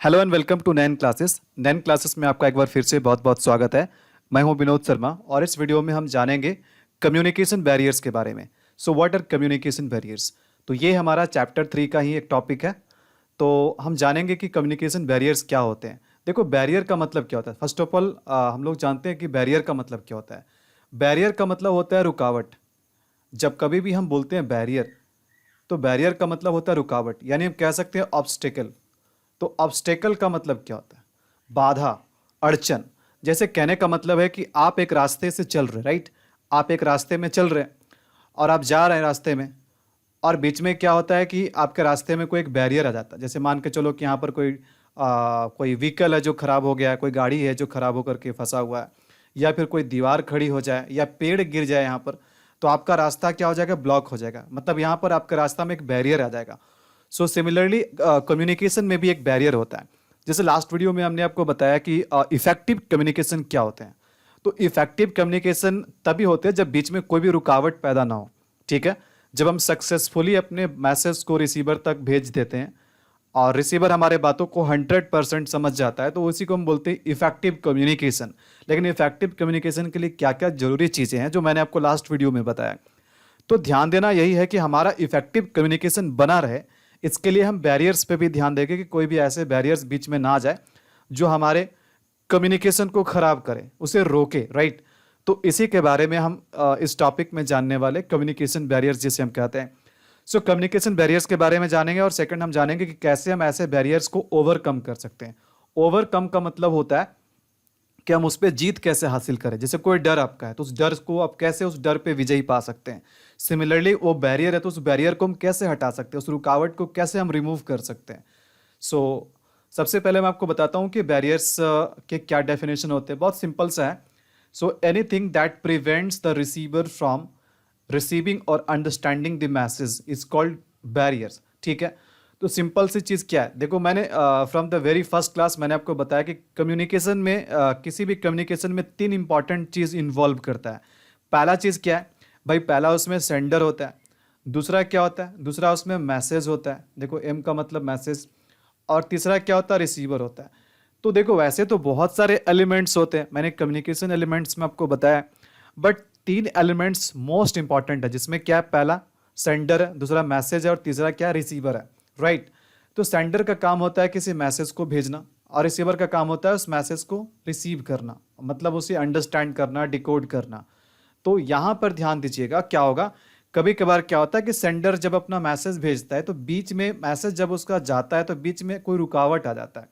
Hello and welcome to Nain classes. Nain classes में आपका एक बार फिर से बहुत बहुत स्वागत है। मैं हूं विनोद शर्मा और इस वीडियो में हम जानेंगे कम्युनिकेशन बैरियर्स के बारे में। So what are communication barriers. तो ये हमारा चैप्टर 3 का ही एक टॉपिक है। तो हम जानेंगे कि कम्युनिकेशन बैरियर्स क्या होते हैं। देखो, बैरियर का मतलब क्या होता है। फर्स्ट ऑफ ऑल हम लोग जानते हैं कि बैरियर का मतलब क्या होता है। बैरियर का मतलब होता है रुकावट। जब कभी भी हम बोलते हैं बैरियर, तो बैरियर का मतलब होता है रुकावट, यानी हम कह सकते हैं ऑब्स्टेकल। तो ऑब्स्टेकल का मतलब क्या होता है? बाधा, अड़चन। जैसे कहने का मतलब है कि आप एक रास्ते से चल रहे, राइट। आप एक रास्ते में चल रहे हैं और आप जा रहे हैं रास्ते में, और बीच में क्या होता है कि आपके रास्ते में कोई एक बैरियर आ जाता है। जैसे मान के चलो कि यहाँ पर कोई व्हीकल है जो खराब हो गया है, कोई गाड़ी है जो खराब होकर के फंसा हुआ है, या फिर कोई दीवार खड़ी हो जाए या पेड़ गिर जाए यहाँ पर, तो आपका रास्ता क्या हो जाएगा? ब्लॉक हो जाएगा। मतलब यहाँ पर आपके रास्ता में एक बैरियर आ जाएगा। सो सिमिलरली कम्युनिकेशन में भी एक बैरियर होता है। जैसे लास्ट वीडियो में हमने आपको बताया कि इफेक्टिव कम्युनिकेशन क्या होते हैं। तो इफेक्टिव कम्युनिकेशन तभी होते हैं जब बीच में कोई भी रुकावट पैदा ना हो। ठीक है। जब हम सक्सेसफुली अपने मैसेज को रिसीवर तक भेज देते हैं और रिसीवर हमारे बातों को 100% समझ जाता है, तो उसी को हम बोलते हैं इफेक्टिव कम्युनिकेशन। लेकिन इफेक्टिव कम्युनिकेशन के लिए क्या क्या जरूरी चीज़ें हैं जो मैंने आपको लास्ट वीडियो में बताया। तो ध्यान देना यही है कि हमारा इफेक्टिव कम्युनिकेशन बना रहे, इसके लिए हम बैरियर्स पे भी ध्यान देंगे कि कोई भी ऐसे बैरियर्स बीच में ना आ जाए जो हमारे कम्युनिकेशन को खराब करे, उसे रोके, राइट। तो इसी के बारे में हम इस टॉपिक में जानने वाले कम्युनिकेशन बैरियर्स जिसे हम कहते हैं। सो कम्युनिकेशन बैरियर्स के बारे में जानेंगे, और सेकंड हम जानेंगे कि कैसे हम ऐसे बैरियर्स को ओवरकम कर सकते हैं। ओवरकम का मतलब होता है कि हम उस पर जीत कैसे हासिल करें। जैसे कोई डर आपका है, तो उस डर को आप कैसे उस डर पे विजयी पा सकते हैं। सिमिलरली वो बैरियर है, तो उस बैरियर को हम कैसे हटा सकते हैं, उस रुकावट को कैसे हम रिमूव कर सकते हैं। सो सबसे पहले मैं आपको बताता हूँ कि बैरियर्स के क्या डेफिनेशन होते हैं। बहुत सिंपल सा है। So anything that prevents the receiver from receiving or understanding the message is called barriers. ठीक है। तो सिंपल सी चीज़ क्या है, देखो मैंने from the very first class मैंने आपको बताया कि कम्युनिकेशन में किसी भी कम्युनिकेशन में 3 इंपॉर्टेंट चीज़ इन्वॉल्व करता है। पहला चीज़ क्या है भाई? पहला उसमें सेंडर होता है। दूसरा क्या होता है? दूसरा उसमें मैसेज होता है। देखो एम का मतलब मैसेज। और तीसरा क्या होता है? रिसीवर होता है। तो देखो वैसे तो बहुत सारे एलिमेंट्स होते हैं, मैंने कम्युनिकेशन एलिमेंट्स में आपको बताया, बट 3 एलिमेंट्स मोस्ट इंपॉर्टेंट है, जिसमें क्या है? पहला सेंडर है, दूसरा मैसेज है, और तीसरा क्या? रिसीवर है, राइट। तो सेंडर का काम होता है किसी मैसेज को भेजना, और रिसीवर का काम होता है उस मैसेज को रिसीव करना, मतलब उसे अंडरस्टैंड करना, डिकोड करना। तो यहाँ पर ध्यान दीजिएगा, क्या होगा, कभी कभार क्या होता है कि सेंडर जब अपना मैसेज भेजता है तो बीच में मैसेज जब उसका जाता है तो बीच में कोई रुकावट आ जाता है,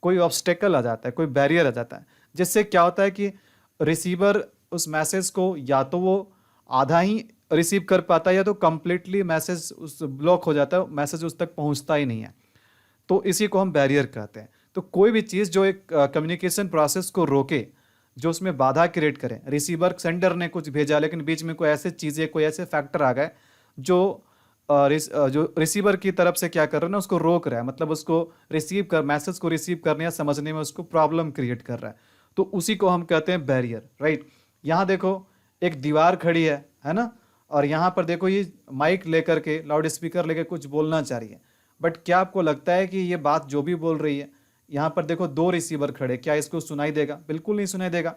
कोई ऑब्स्टेकल आ जाता है, कोई बैरियर आ जाता है, जिससे क्या होता है कि रिसीवर उस मैसेज को या तो वो आधा ही रिसीव कर पाता है, या तो कंप्लीटली मैसेज उस ब्लॉक हो जाता है, मैसेज उस तक पहुंचता ही नहीं है। तो इसी को हम बैरियर कहते हैं। तो कोई भी चीज़ जो एक कम्युनिकेशन प्रोसेस को रोके, जो उसमें बाधा क्रिएट करे, रिसीवर सेंडर ने कुछ भेजा लेकिन बीच में कोई ऐसे चीज़ें, कोई ऐसे फैक्टर आ गए जो जो रिसीवर की तरफ से क्या कर रहा है ना, उसको रोक रहा है, मतलब उसको रिसीव कर मैसेज को रिसीव करने या समझने में उसको प्रॉब्लम क्रिएट कर रहा है। तो उसी को हम कहते हैं बैरियर, राइट। यहाँ देखो एक दीवार खड़ी है ना, और यहाँ पर देखो ये माइक लेकर के, लाउड स्पीकर लेकर कुछ बोलना चाह रही है, बट क्या आपको लगता है कि ये बात जो भी बोल रही है, यहाँ पर देखो 2 रिसीवर खड़े, क्या इसको सुनाई देगा? बिल्कुल नहीं सुनाई देगा,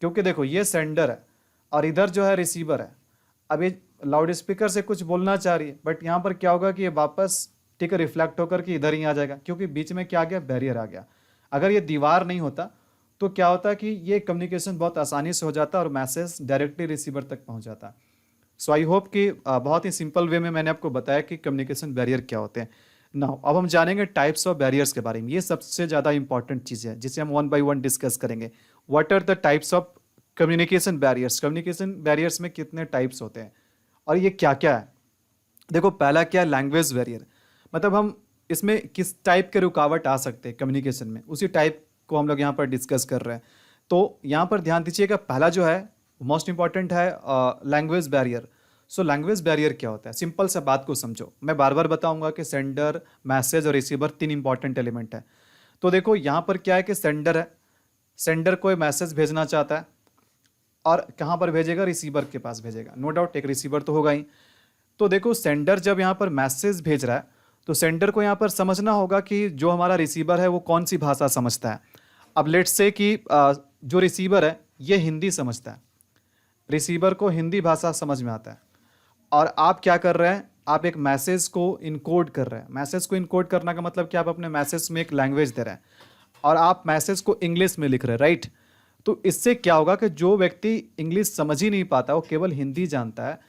क्योंकि देखो ये सेंडर है और इधर जो है रिसीवर है। अब ये लाउड स्पीकर से कुछ बोलना चाह रही है, बट यहाँ पर क्या होगा कि ये वापस ठीक है रिफ्लेक्ट होकर के इधर ही आ जाएगा, क्योंकि बीच में क्या आ गया? बैरियर आ गया। अगर ये दीवार नहीं होता तो क्या होता कि ये कम्युनिकेशन बहुत आसानी से हो जाता और मैसेज डायरेक्टली रिसीवर तक पहुँच जाता। सो आई होप कि बहुत ही सिंपल वे में मैंने आपको बताया कि कम्युनिकेशन बैरियर क्या होते हैं। नाउ अब हम जानेंगे टाइप्स ऑफ बैरियर्स के बारे में। ये सबसे ज़्यादा इंपॉर्टेंट चीज़ है जिसे हम वन बाय वन डिस्कस करेंगे। What are the types of communication barriers? Communication barriers में कितने टाइप्स होते हैं और ये क्या क्या है? देखो पहला क्या है? Language barrier. मतलब हम इसमें किस टाइप के रुकावट आ सकते हैं कम्युनिकेशन में, उसी टाइप को हम लोग यहाँ पर डिस्कस कर रहे हैं। तो यहाँ पर ध्यान दीजिएगा, पहला जो है मोस्ट इंपॉर्टेंट है language barrier. So language barrier क्या होता है? सिंपल सा बात को समझो, मैं बार बार बताऊंगा कि सेंडर, मैसेज और रिसीवर 3 इंपॉर्टेंट एलिमेंट है। तो देखो यहाँ पर क्या है कि सेंडर है, सेंडर कोई मैसेज भेजना चाहता है और कहाँ पर भेजेगा? रिसीवर के पास भेजेगा। नो डाउट एक रिसीवर तो होगा ही। तो देखो सेंडर जब यहाँ पर मैसेज भेज रहा है तो सेंडर को यहाँ पर समझना होगा कि जो हमारा रिसीवर है वो कौन सी भाषा समझता है। अब लेट्स से कि जो रिसीवर है ये हिंदी समझता है, रिसीवर को हिंदी भाषा समझ में आता है, और आप क्या कर रहे हैं, आप एक मैसेज को इनकोड कर रहे हैं। मैसेज को इनकोड करना का मतलब कि आप अपने मैसेज में एक लैंग्वेज दे रहे हैं और आप मैसेज को इंग्लिश में लिख रहे हैं, राइट। तो इससे क्या होगा कि जो व्यक्ति इंग्लिश समझ ही नहीं पाता, वो केवल हिंदी जानता है,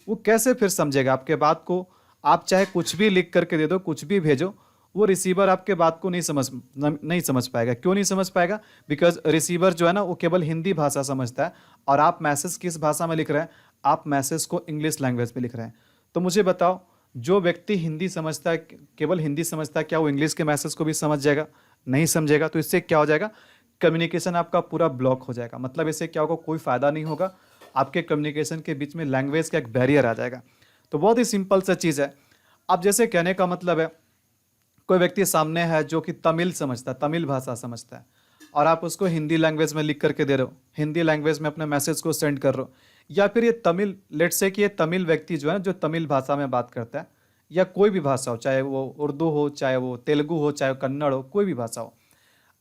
वो कैसे फिर समझेगा आपके बात को। आप चाहे कुछ भी लिख करके दे दो, कुछ भी भेजो, वो रिसीवर आपके बात को नहीं समझ पाएगा। क्यों नहीं समझ पाएगा? बिकॉज रिसीवर जो है ना वो केवल हिंदी भाषा समझता है, और आप मैसेज किस भाषा में लिख रहे हैं, आप मैसेज को इंग्लिश लैंग्वेज में लिख रहे हैं। तो मुझे बताओ, जो व्यक्ति हिंदी समझता है, केवल हिंदी समझता है, क्या वो इंग्लिश के मैसेज को भी समझ जाएगा? नहीं समझेगा। तो इससे क्या हो जाएगा, कम्युनिकेशन आपका पूरा ब्लॉक हो जाएगा। मतलब इससे क्या होगा, कोई फायदा नहीं होगा, आपके कम्युनिकेशन के बीच में लैंग्वेज का एक बैरियर आ जाएगा। तो बहुत ही सिंपल सा चीज़ है। अब जैसे कहने का मतलब है, कोई व्यक्ति सामने है जो कि तमिल समझता है, तमिल भाषा समझता है, और आप उसको हिंदी लैंग्वेज में लिख करके दे रहे हो, हिंदी लैंग्वेज में अपने मैसेज को सेंड कर रहे हो, या फिर ये तमिल, लेट्स से कि ये तमिल व्यक्ति जो है ना, जो तमिल भाषा में बात करता है, या कोई भी भाषा हो, चाहे वो उर्दू हो, चाहे वो तेलुगु हो, चाहे वो कन्नड़ हो, कोई भी भाषा हो।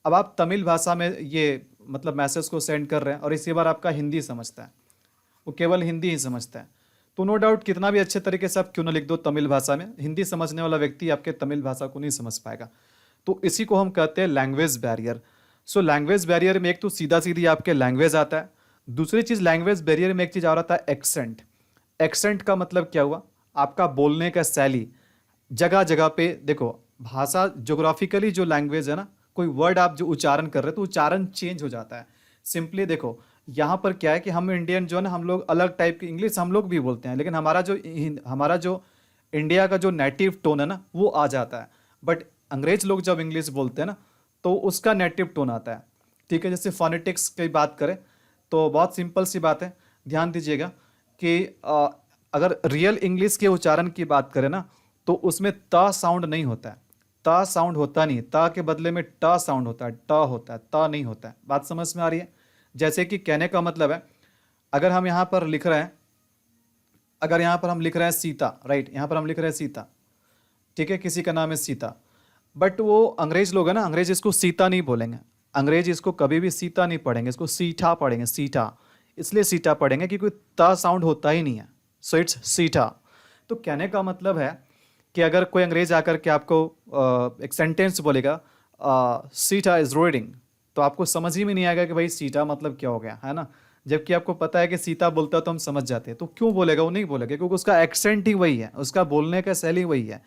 अब आप तमिल भाषा में ये मतलब मैसेज को सेंड कर रहे हैं, और इसी बार आपका हिंदी समझता है, वो केवल हिंदी ही समझता है। तो नो डाउट कितना भी अच्छे तरीके से आप क्यों ना लिख दो तमिल भाषा में, हिंदी समझने वाला व्यक्ति आपके तमिल भाषा को नहीं समझ पाएगा। तो इसी को हम कहते हैं language barrier. So language barrier में एक तो सीधा सीधी आपके लैंग्वेज आता है, दूसरी चीज़ लैंग्वेज बैरियर में एक चीज़ आ रहा था, एक्सेंट। एक्सेंट का मतलब क्या हुआ, आपका बोलने का शैली। जगह जगह पे देखो, भाषा जोग्राफिकली जो लैंग्वेज है ना, कोई वर्ड आप जो उच्चारण कर रहे हो तो उच्चारण चेंज हो जाता है। सिंपली देखो, यहाँ पर क्या है कि हम इंडियन जो है ना, हम लोग अलग टाइप की इंग्लिश हम लोग भी बोलते हैं, लेकिन हमारा जो इंडिया का जो नेटिव टोन है ना वो आ जाता है। बट अंग्रेज लोग जब इंग्लिश बोलते हैं ना तो उसका नेटिव टोन आता है। ठीक है, जैसे फोनेटिक्स की बात करें तो बहुत सिंपल सी बात है, ध्यान दीजिएगा कि अगर रियल इंग्लिश के उच्चारण की बात करें ना तो उसमें त साउंड नहीं होता है, त साउंड होता नहीं, त के बदले में ट साउंड होता है, ट होता है, त नहीं होता है। बात समझ में आ रही है? जैसे कि कहने का मतलब है, अगर हम यहाँ पर लिख रहे हैं, अगर यहाँ पर हम लिख रहे हैं सीता, राइट, यहाँ पर हम लिख रहे हैं सीता, ठीक है, किसी का नाम है सीता, बट वो अंग्रेज लोग है ना, अंग्रेज इसको सीता नहीं बोलेंगे, अंग्रेज इसको कभी भी सीता नहीं पढ़ेंगे, इसको सीठा पढ़ेंगे, सीठा। इसलिए सीठा पढ़ेंगे क्योंकि त साउंड होता ही नहीं है, सो इट्स सीठा। तो कहने का मतलब है कि अगर कोई अंग्रेज आकर के आपको एक सेंटेंस बोलेगा, सीटा इज रीडिंग, तो आपको समझ ही में नहीं आएगा कि भाई सीटा मतलब क्या हो गया, है ना। जबकि आपको पता है कि सीता बोलता है तो हम समझ जाते हैं। तो क्यों बोलेगा, वो नहीं बोलेगा क्योंकि उसका एक्सेंट ही वही है, उसका बोलने का शैली वही है,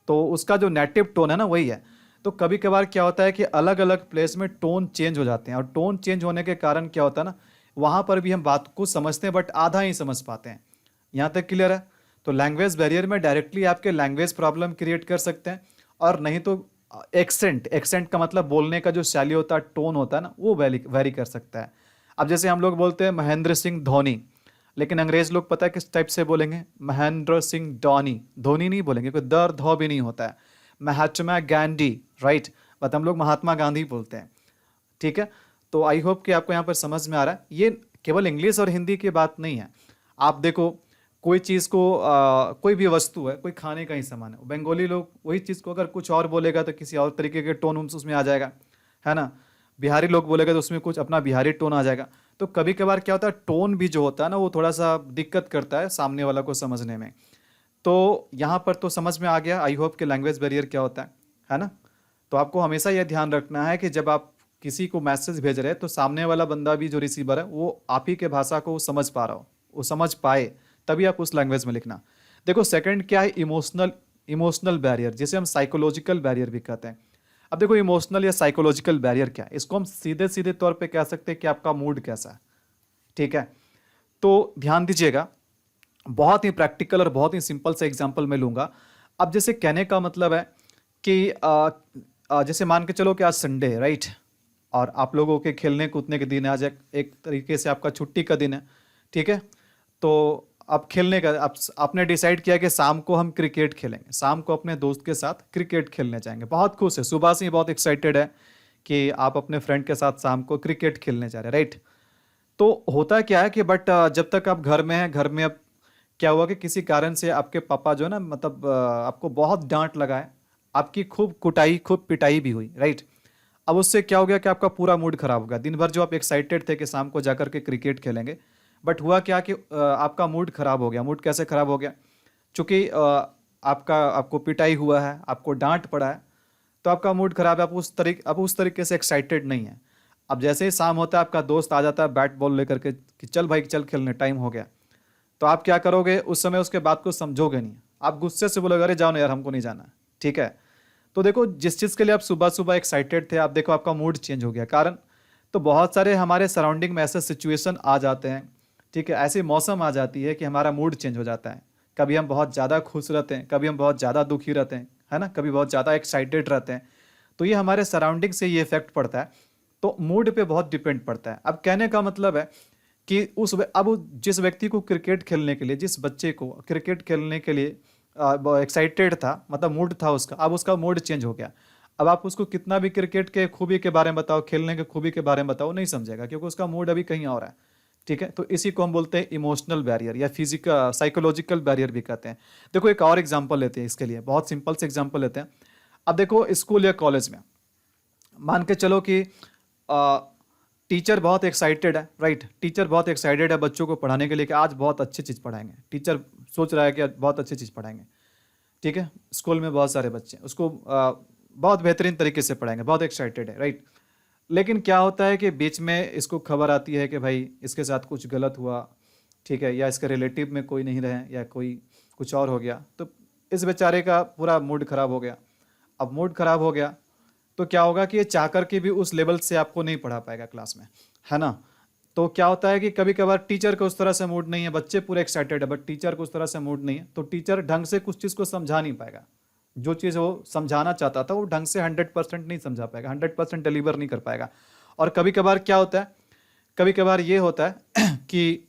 तो उसका जो नेटिव टोन है ना वही है। तो कभी कभार क्या होता है कि अलग अलग प्लेस में टोन चेंज हो जाते हैं, और टोन चेंज होने के कारण क्या होता है ना, वहाँ पर भी हम बात को समझते हैं बट आधा ही समझ पाते हैं। यहाँ तक क्लियर है? तो लैंग्वेज बैरियर में डायरेक्टली आपके लैंग्वेज प्रॉब्लम क्रिएट कर सकते हैं, और नहीं तो एक्सेंट, एक्सेंट का मतलब बोलने का जो शैली होता है, टोन होता है ना, वो वेरी कर सकता है। अब जैसे हम लोग बोलते हैं महेंद्र सिंह धोनी, लेकिन अंग्रेज लोग पता है किस टाइप से बोलेंगे, महेंद्र सिंह धोनी, धोनी नहीं बोलेंगे, कोई दर धौ भी नहीं होता है। महात्मा गांधी, राइट, बट हम लोग महात्मा गांधी बोलते हैं। ठीक है, तो आई होप कि आपको यहाँ पर समझ में आ रहा है। ये केवल इंग्लिश और हिंदी की बात नहीं है। आप देखो, कोई चीज़ को कोई भी वस्तु है, कोई खाने का ही सामान है, बंगाली लोग वही चीज़ को अगर कुछ और बोलेगा तो किसी और तरीके के टोन उसमें आ जाएगा, है ना। बिहारी लोग बोलेगा तो उसमें कुछ अपना बिहारी टोन आ जाएगा। तो कभी कभार क्या होता है, टोन भी जो होता है ना वो थोड़ा सा दिक्कत करता है सामने वाला को समझने में। तो यहाँ पर तो समझ में आ गया, आई होप कि लैंग्वेज बैरियर क्या होता है ना। तो आपको हमेशा यह ध्यान रखना है कि जब आप किसी को मैसेज भेज रहे हैं तो सामने वाला बंदा भी जो रिसीवर है वो आप ही के भाषा को समझ पा रहा हो, वो समझ पाए, तभी आप उस लैंग्वेज में लिखना। देखो सेकंड क्या है, इमोशनल बैरियर, जिसे हम साइकोलॉजिकल बैरियर भी कहते हैं। अब देखो इमोशनल या साइकोलॉजिकल बैरियर क्या है, इसको हम सीधे सीधे तौर पे कह सकते हैं कि आपका मूड कैसा है। ठीक है, तो ध्यान दीजिएगा, बहुत ही प्रैक्टिकल और बहुत ही सिंपल से एग्जांपल मैं लूंगा। अब जैसे कहने का मतलब है कि जैसे मान के चलो कि आज संडे है, राइट, और आप लोगों के खेलने कूदने के दिन है, आज एक तरीके से आपका छुट्टी का दिन है। ठीक है, तो अब खेलने का आपने डिसाइड किया कि शाम को हम क्रिकेट खेलेंगे, शाम को अपने दोस्त के साथ क्रिकेट खेलने जाएंगे। बहुत खुश है, सुबह से ही बहुत एक्साइटेड है कि आप अपने फ्रेंड के साथ शाम को क्रिकेट खेलने जा रहे हैं, राइट। तो होता क्या है कि बट जब तक आप घर में हैं, घर में अब क्या हुआ कि किसी कारण से आपके पापा जो है ना, मतलब आपको बहुत डांट लगाए, आपकी खूब कुटाई खूब पिटाई भी हुई, राइट। अब उससे क्या हो गया कि आपका पूरा मूड खराब हो गया। दिन भर जो आप एक्साइटेड थे कि शाम को जाकर के क्रिकेट खेलेंगे, बट हुआ क्या कि आपका मूड खराब हो गया। मूड कैसे खराब हो गया? चूंकि आपको पिटाई हुआ है, आपको डांट पड़ा है, तो आपका मूड खराब है। आप उस तरीके से एक्साइटेड नहीं है। अब जैसे ही शाम होता है, आपका दोस्त आ जाता है बैट बॉल लेकर के कि चल भाई चल खेलने, टाइम हो गया। तो आप क्या करोगे उस समय? उसके बात को समझोगे नहीं, आप गुस्से से बोलोगे अरे जाओ ना यार, हमको नहीं जाना है, ठीक है। तो देखो, जिस चीज़ के लिए आप सुबह सुबह एक्साइटेड थे, आप देखो आपका मूड चेंज हो गया। कारण, तो बहुत सारे हमारे सराउंडिंग में ऐसे सिचुएशन आ जाते हैं, ठीक है, ऐसी मौसम आ जाती है कि हमारा मूड चेंज हो जाता है। कभी हम बहुत ज़्यादा खुश रहते हैं, कभी हम बहुत ज़्यादा दुखी रहते हैं, है ना, कभी बहुत ज़्यादा एक्साइटेड रहते हैं। तो ये हमारे सराउंडिंग से ये इफेक्ट पड़ता है। तो मूड पे बहुत डिपेंड पड़ता है। अब कहने का मतलब है कि जिस व्यक्ति को क्रिकेट खेलने के लिए, जिस बच्चे को क्रिकेट खेलने के लिए एक्साइटेड था, मतलब मूड था उसका, अब उसका मूड चेंज हो गया। अब आप उसको कितना भी क्रिकेट के खूबी के बारे में बताओ, खेलने के खूबी के बारे में बताओ, नहीं समझेगा, क्योंकि उसका मूड अभी कहीं और है, ठीक है। तो इसी को हम बोलते हैं इमोशनल बैरियर या फिजिकल साइकोलॉजिकल बैरियर भी कहते हैं। देखो एक और एग्जांपल लेते हैं इसके लिए, बहुत सिंपल से एग्जांपल लेते हैं। अब देखो स्कूल या कॉलेज में मान के चलो कि टीचर बहुत एक्साइटेड है, राइट। टीचर बहुत एक्साइटेड है बच्चों को पढ़ाने के लिए कि आज बहुत अच्छी चीज़ पढ़ाएंगे। टीचर सोच रहा है कि आज बहुत अच्छी चीज़ पढ़ाएंगे, ठीक है। स्कूल में बहुत सारे बच्चे उसको बहुत बेहतरीन तरीके से पढ़ाएंगे, बहुत एक्साइटेड है, राइट। लेकिन क्या होता है कि बीच में इसको खबर आती है कि भाई इसके साथ कुछ गलत हुआ, ठीक है, या इसके रिलेटिव में कोई नहीं रहे, या कोई कुछ और हो गया, तो इस बेचारे का पूरा मूड खराब हो गया। अब मूड खराब हो गया तो क्या होगा कि ये चाह कर के भी उस लेवल से आपको नहीं पढ़ा पाएगा क्लास में, है ना। तो क्या होता है कि कभी कभार टीचर का उस तरह से मूड नहीं है, बच्चे पूरे एक्साइटेड है बट टीचर को उस तरह से मूड नहीं है, तो टीचर ढंग से कुछ चीज़ को समझा नहीं पाएगा। जो चीज़ वो समझाना चाहता था वो ढंग से 100% नहीं समझा पाएगा, 100% डिलीवर नहीं कर पाएगा। और कभी कभार क्या होता है, कभी कभार ये होता है कि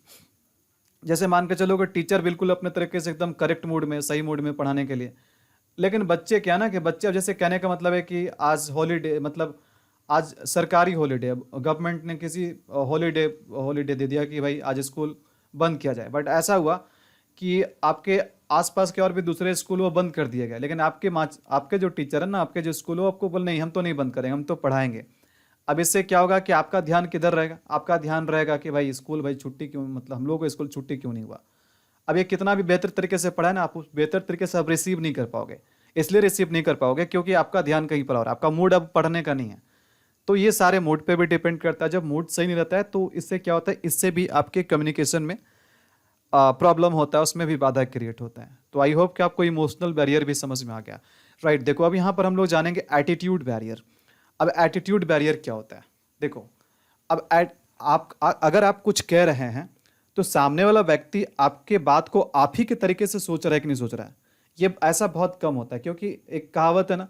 जैसे मान के चलो कि टीचर बिल्कुल अपने तरीके से एकदम करेक्ट मूड में, सही मूड में पढ़ाने के लिए, लेकिन बच्चे क्या ना कि बच्चे, अब जैसे कहने का मतलब है कि आज हॉलीडे, मतलब आज सरकारी हॉलीडे, गवर्नमेंट ने किसी हॉलीडे हॉलीडे दे दिया कि भाई आज स्कूल बंद किया जाए, बट ऐसा हुआ कि आपके आसपास के और भी दूसरे स्कूल वो बंद कर दिए गए, लेकिन आपके जो टीचर है ना, आपके जो स्कूल, वो आपको बोल नहीं हम तो नहीं बंद करेंगे, हम तो पढ़ाएंगे। अब इससे क्या होगा कि आपका ध्यान किधर रहेगा? आपका ध्यान रहेगा कि भाई स्कूल, भाई छुट्टी क्यों, मतलब हम लोगों को स्कूल छुट्टी क्यों नहीं हुआ। अब ये कितना भी बेहतर तरीके से पढ़ा है ना, आप उस बेहतर तरीके से आप रिसीव नहीं कर पाओगे। इसलिए रिसीव नहीं कर पाओगे क्योंकि आपका ध्यान कहीं पर और है, आपका मूड अब पढ़ने का नहीं है। तो ये सारे मूड पे भी डिपेंड करता है। जब मूड सही नहीं रहता है तो इससे क्या होता है, इससे भी आपके कम्युनिकेशन में प्रॉब्लम होता है, उसमें भी बाधा क्रिएट होता है। तो आई होप कि आपको इमोशनल बैरियर भी समझ में आ गया, राइट। देखो अब यहाँ पर हम लोग जानेंगे एटीट्यूड बैरियर। अब एटीट्यूड बैरियर क्या होता है? देखो, अब अगर आप कुछ कह रहे हैं तो सामने वाला व्यक्ति आपके बात को आप ही के तरीके से सोच रहा है कि नहीं सोच रहा है, ये ऐसा बहुत कम होता है। क्योंकि एक कहावत है ना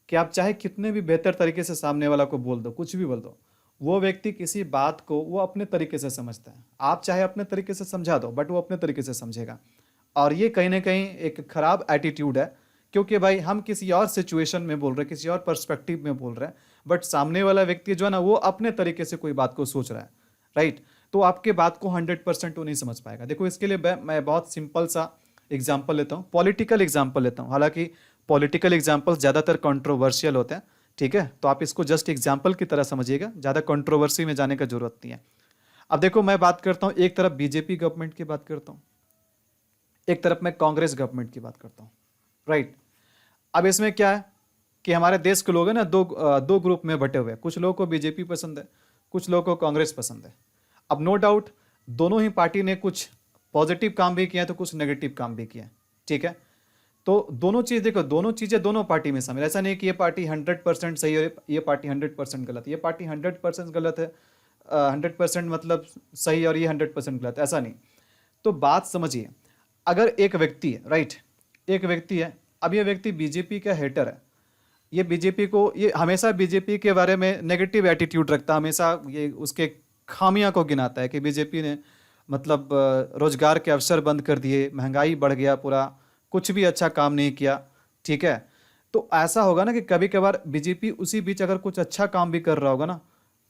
कि आप चाहे कितने भी बेहतर तरीके से सामने वाला को बोल दो, कुछ भी बोल दो, वो व्यक्ति किसी बात को वो अपने तरीके से समझता है। आप चाहे अपने तरीके से समझा दो बट वो अपने तरीके से समझेगा। और ये कहीं ना कहीं एक खराब एटीट्यूड है, क्योंकि भाई हम किसी और सिचुएशन में बोल रहे हैं, किसी और पर्सपेक्टिव में बोल रहे हैं, बट सामने वाला व्यक्ति जो है ना वो अपने तरीके से कोई बात को सोच रहा है, राइट। तो आपके बात को 100% वो नहीं समझ पाएगा। देखो इसके लिए मैं बहुत सिंपल सा एग्जाम्पल लेता हूँ, पॉलिटिकल एग्जाम्पल लेता हूँ। हालांकि पॉलिटिकल एग्जाम्पल ज़्यादातर कंट्रोवर्शियल होते हैं, ठीक है, तो आप इसको जस्ट एग्जाम्पल की तरह समझिएगा, ज़्यादा कंट्रोवर्सी में जाने का जरूरत नहीं है। अब देखो मैं बात करता हूँ, एक तरफ बीजेपी गवर्नमेंट की बात करता हूँ, एक तरफ मैं कांग्रेस गवर्नमेंट की बात करता हूँ, राइट। अब इसमें क्या है कि हमारे देश के लोग हैं ना दो ग्रुप में बटे हुए हैं। कुछ लोगों को बीजेपी पसंद है, कुछ लोगों को कांग्रेस पसंद है। अब नो डाउट दोनों ही पार्टी ने कुछ पॉजिटिव काम भी किया है तो कुछ नेगेटिव काम भी किया है, ठीक है। तो दोनों चीज़ देखो, दोनों चीज़ें दोनों पार्टी में शामिल। ऐसा नहीं कि ये पार्टी 100% सही है, ये पार्टी 100% गलत है, ये पार्टी 100% गलत है, 100% मतलब सही और ये 100% गलत, ऐसा नहीं। तो बात समझिए, अगर एक व्यक्ति है, राइट, एक व्यक्ति है, अब ये व्यक्ति बीजेपी का हेटर है, ये बीजेपी को, ये हमेशा बीजेपी के बारे में नेगेटिव एटीट्यूड रखता है, हमेशा ये उसके खामियां को गिनाता है कि बीजेपी ने मतलब रोजगार के अवसर बंद कर दिए, महंगाई बढ़ गया, पूरा कुछ भी अच्छा काम नहीं किया, ठीक है। तो ऐसा होगा ना कि कभी कभार बीजेपी उसी बीच अगर कुछ अच्छा काम भी कर रहा होगा ना,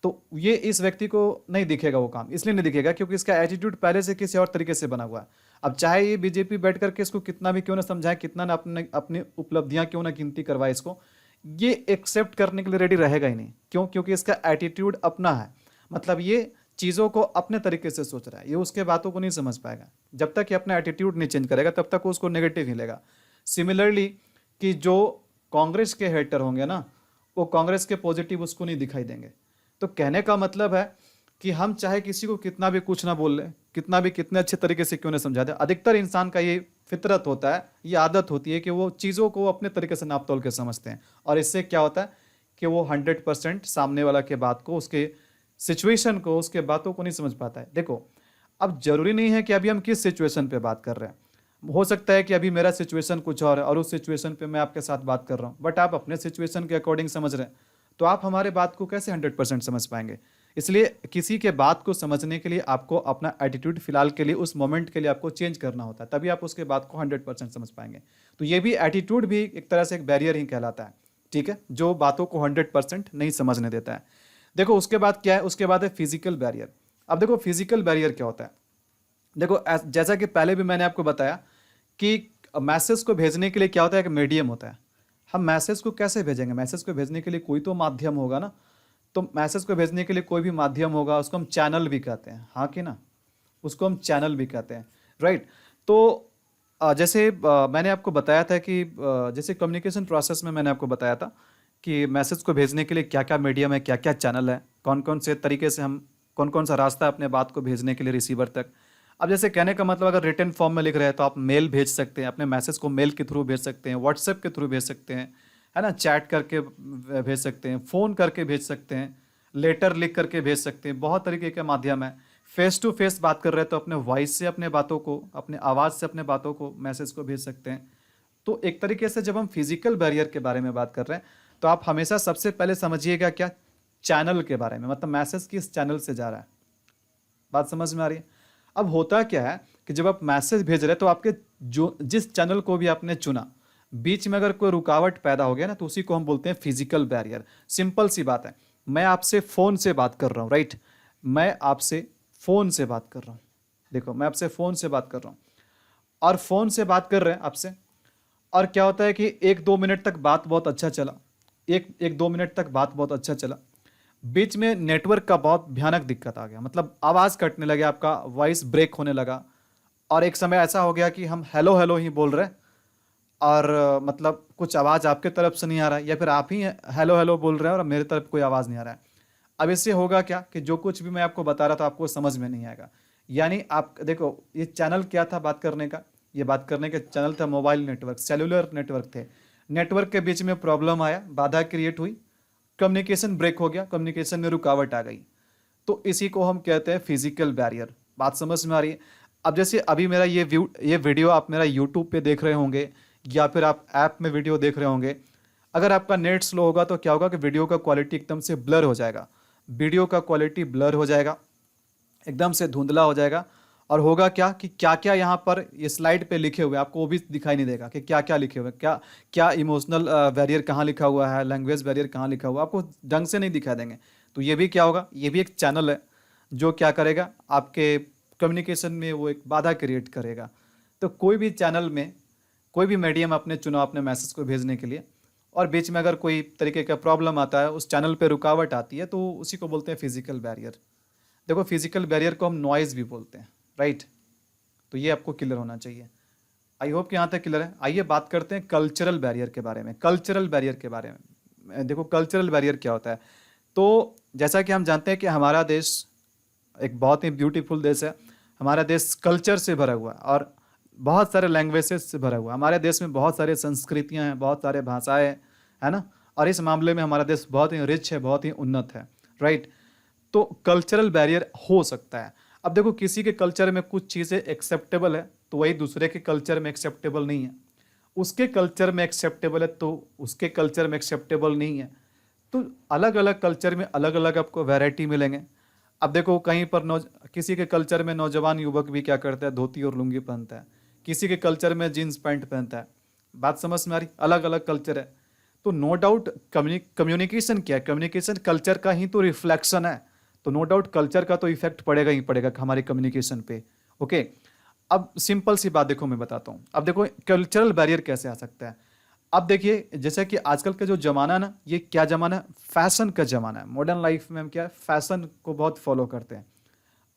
तो ये इस व्यक्ति को नहीं दिखेगा वो काम, इसलिए नहीं दिखेगा क्योंकि इसका एटीट्यूड पहले से किसी और तरीके से बना हुआ है। अब चाहे ये बीजेपी बैठ करके इसको कितना भी क्यों ना समझाए, कितना ना अपने अपनी उपलब्धियां क्यों ना गिनती करवाए इसको, ये एक्सेप्ट करने के लिए रेडी रहेगा ही नहीं। क्यों? क्योंकि इसका एटीट्यूड अपना है, मतलब ये चीज़ों को अपने तरीके से सोच रहा है, ये उसके बातों को नहीं समझ पाएगा। जब तक ये अपना एटीट्यूड नहीं चेंज करेगा तब तक उसको नेगेटिव ही लेगा। सिमिलरली कि जो कांग्रेस के हेटर होंगे ना, वो कांग्रेस के पॉजिटिव उसको नहीं दिखाई देंगे। तो कहने का मतलब है कि हम चाहे किसी को कितना भी कुछ ना बोल ले, कितना भी कितने अच्छे तरीके से क्यों ना समझा दे, अधिकतर इंसान का ये फितरत होता है, ये आदत होती है कि वो चीज़ों को अपने तरीके से नाप तोल के समझते हैं। और इससे क्या होता है कि वो 100% सामने वाला के बात को, उसके सिचुएशन को, उसके बातों को नहीं समझ पाता है। देखो, अब जरूरी नहीं है कि अभी हम किस सिचुएशन पे बात कर रहे हैं। हो सकता है कि अभी मेरा सिचुएशन कुछ और है और उस सिचुएशन पे मैं आपके साथ बात कर रहा हूँ, बट आप अपने सिचुएशन के अकॉर्डिंग समझ रहे हैं, तो आप हमारे बात को कैसे 100% समझ पाएंगे। इसलिए किसी के बात को समझने के लिए आपको अपना एटीट्यूड फिलहाल के लिए, उस मोमेंट के लिए आपको चेंज करना होता है, तभी आप उसके बात को 100% समझ पाएंगे। तो ये भी एटीट्यूड भी एक तरह से एक बैरियर ही कहलाता है, ठीक है, जो बातों को 100% नहीं समझने देता है। देखो उसके बाद क्या है, उसके बाद है फिजिकल बैरियर। अब देखो फिजिकल बैरियर क्या होता है। देखो जैसा कि पहले भी मैंने आपको बताया कि मैसेज को भेजने के लिए क्या होता है, एक मीडियम होता है। हम मैसेज को कैसे भेजेंगे? मैसेज को भेजने के लिए कोई तो माध्यम होगा ना, तो मैसेज को भेजने के लिए कोई भी माध्यम होगा, उसको हम चैनल भी कहते हैं, हाँ कि ना, उसको हम चैनल भी कहते हैं, राइट। तो जैसे मैंने आपको बताया था कि जैसे कम्युनिकेशन प्रोसेस में मैंने आपको बताया था कि मैसेज को भेजने के लिए क्या क्या मीडियम है, क्या क्या चैनल है, कौन कौन से तरीके से हम, कौन कौन सा रास्ता है अपने बात को भेजने के लिए रिसीवर तक। अब जैसे कहने का मतलब, अगर रिटन फॉर्म में लिख रहे हैं तो आप मेल भेज सकते हैं, अपने मैसेज को मेल के थ्रू भेज सकते हैं, व्हाट्सएप के थ्रू भेज सकते हैं, है ना, चैट करके भेज सकते हैं, फ़ोन करके भेज सकते हैं, लेटर लिख करके भेज सकते हैं, बहुत तरीके के माध्यम है। फेस टू फेस बात कर रहे हैं तो अपने वॉइस से अपने बातों को, अपने आवाज़ से अपने बातों को, मैसेज को भेज सकते हैं। तो एक तरीके से जब हम फिजिकल बैरियर के बारे में बात कर रहे हैं तो आप हमेशा सबसे पहले समझिएगा क्या, चैनल के बारे में, मतलब मैसेज किस चैनल से जा रहा है। बात समझ में आ रही है? अब होता क्या है कि जब आप मैसेज भेज रहे हैं तो आपके जो जिस चैनल को भी आपने चुना, बीच में अगर कोई रुकावट पैदा हो गया ना, तो उसी को हम बोलते हैं फिजिकल बैरियर। सिंपल सी बात है, मैं आपसे फ़ोन से बात कर रहा हूँ, राइट, मैं आपसे फ़ोन से बात कर रहा हूँ, देखो मैं आपसे फ़ोन से बात कर रहा हूँ और फ़ोन से बात कर रहे हैं आपसे, और क्या होता है कि 1-2 मिनट तक बात बहुत अच्छा चला, एक दो मिनट तक बात बहुत अच्छा चला, बीच में नेटवर्क का बहुत भयानक दिक्कत आ गया, मतलब आवाज़ कटने लगे, आपका वॉइस ब्रेक होने लगा, और एक समय ऐसा हो गया कि हम हेलो हेलो ही बोल रहे हैं और मतलब कुछ आवाज़ आपके तरफ से नहीं आ रहा है, या फिर आप ही हेलो हेलो बोल रहे हैं और मेरे तरफ कोई आवाज़ नहीं आ रहा है। अब इससे होगा क्या कि जो कुछ भी मैं आपको बता रहा था आपको समझ में नहीं आएगा। यानी आप देखो, ये चैनल क्या था बात करने का, ये बात करने का चैनल था मोबाइल नेटवर्क, सेलुलर नेटवर्क थे। नेटवर्क के बीच में प्रॉब्लम आया, बाधा क्रिएट हुई, कम्युनिकेशन ब्रेक हो गया, कम्युनिकेशन में रुकावट आ गई, तो इसी को हम कहते हैं फिजिकल बैरियर। बात समझ में आ रही है? अब जैसे अभी मेरा ये वीडियो आप मेरा यूट्यूब पे देख रहे होंगे या फिर आप ऐप में वीडियो देख रहे होंगे, अगर आपका नेट स्लो होगा तो क्या होगा कि वीडियो का क्वालिटी एकदम से ब्लर हो जाएगा, वीडियो का क्वालिटी ब्लर हो जाएगा, एकदम से धुंधला हो जाएगा, और होगा क्या कि क्या क्या यहाँ पर ये स्लाइड पे लिखे हुए आपको वो भी दिखाई नहीं देगा कि क्या क्या लिखे हुए, क्या क्या इमोशनल बैरियर कहाँ लिखा हुआ है, लैंग्वेज बैरियर कहाँ लिखा हुआ है, आपको ढंग से नहीं दिखा देंगे। तो ये भी क्या होगा, ये भी एक चैनल है जो क्या करेगा, आपके कम्युनिकेशन में वो एक बाधा क्रिएट करेगा। तो कोई भी चैनल में कोई भी मीडियम आपने चुना अपने मैसेज को भेजने के लिए, और बीच में अगर कोई तरीके का प्रॉब्लम आता है, उस चैनल पे रुकावट आती है, तो उसी को बोलते हैं फिजिकल बैरियर। देखो फिजिकल बैरियर को हम नॉइज़ भी बोलते हैं, राइट। तो ये आपको क्लियर होना चाहिए। आई होप कि यहाँ तक क्लियर है। आइए बात करते हैं कल्चरल बैरियर के बारे में। कल्चरल बैरियर के बारे में देखो, कल्चरल बैरियर क्या होता है। तो जैसा कि हम जानते हैं कि हमारा देश एक बहुत ही ब्यूटीफुल देश है, हमारा देश कल्चर से भरा हुआ है और बहुत सारे लैंग्वेजेस से भरा हुआ है। हमारे देश में बहुत सारे संस्कृतियाँ हैं, बहुत सारे भाषाएँ है ना, और इस मामले में हमारा देश बहुत ही रिच है, बहुत ही उन्नत है, राइट। तो कल्चरल बैरियर हो सकता है। अब देखो, किसी के कल्चर में कुछ चीज़ें एक्सेप्टेबल है तो वही दूसरे के कल्चर में एक्सेप्टेबल नहीं है, उसके कल्चर में एक्सेप्टेबल है तो उसके कल्चर में एक्सेप्टेबल नहीं है। तो अलग अलग कल्चर में अलग अलग आपको वैरायटी मिलेंगे। अब देखो, कहीं पर किसी के कल्चर में नौजवान युवक भी क्या करता है, धोती और लुंगी पहनता है, किसी के कल्चर में जीन्स पैंट पहनता है। बात समझ में आ रही? अलग अलग कल्चर है। तो नो डाउट कम्युनिकेशन क्या है, कम्युनिकेशन कल्चर का ही तो रिफ्लेक्शन है। तो नो डाउट कल्चर का तो इफेक्ट पड़ेगा ही पड़ेगा हमारे कम्युनिकेशन पे, ओके। अब सिंपल सी बात देखो, मैं बताता हूँ। अब देखो कल्चरल बैरियर कैसे आ सकता है। अब देखिए, जैसे कि आजकल का जो ज़माना है ना, ये क्या ज़माना है, फैशन का ज़माना है। मॉडर्न लाइफ में हम क्या है, फैशन को बहुत फॉलो करते हैं।